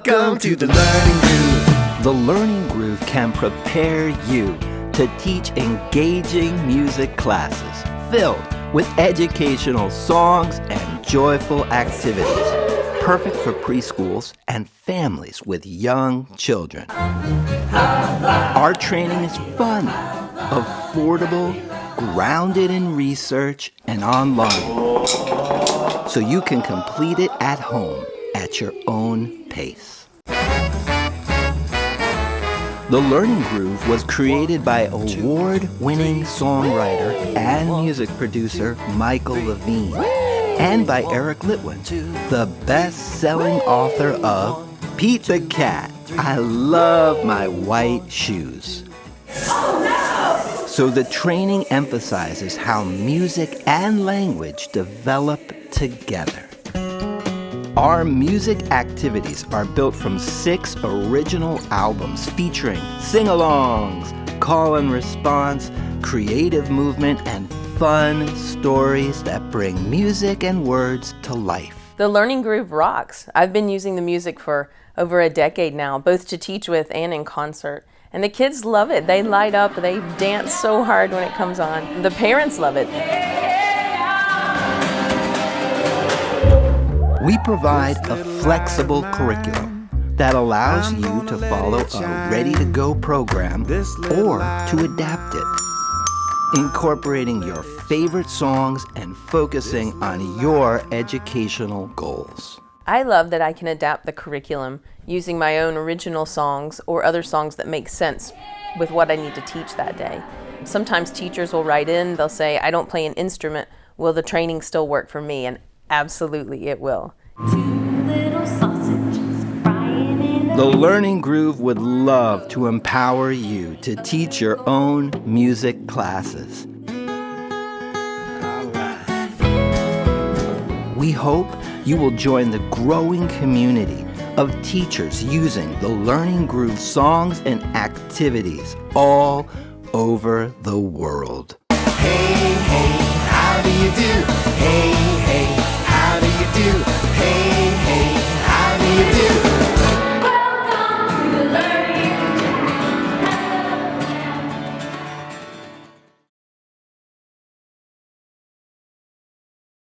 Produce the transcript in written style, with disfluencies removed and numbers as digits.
Welcome to the Learning Groove. The Learning Groove can prepare you to teach engaging music classes filled with educational songs and joyful activities, perfect for preschools and families with young children. Our training is fun, affordable, grounded in research, and online, so you can complete it at home at your own pace. The Learning Groove was created by award-winning songwriter and music producer Michael Levine and by Eric Litwin, the best-selling author of Pete the Cat, I Love My White Shoes. So the training emphasizes how music and language develop together. Our music activities are built from 6 original albums featuring sing-alongs, call and response, creative movement, and fun stories that bring music and words to life. The Learning Groove rocks. I've been using the music for over a decade now, both to teach with and in concert. And the kids love it. They light up, they dance so hard when it comes on. The parents love it. We provide a flexible curriculum that allows you to follow a ready-to-go program or to adapt it, incorporating your favorite songs and focusing on your educational goals. I love that I can adapt the curriculum using my own original songs or other songs that make sense with what I need to teach that day. Sometimes teachers will write in, they'll say, I don't play an instrument, will the training still work for me? And absolutely it will. The Learning Groove would love to empower you to teach your own music classes. We hope you will join the growing community of teachers using the Learning Groove songs and activities all over the world. Hey, hey, how do you do? Hey, hey, how do you do?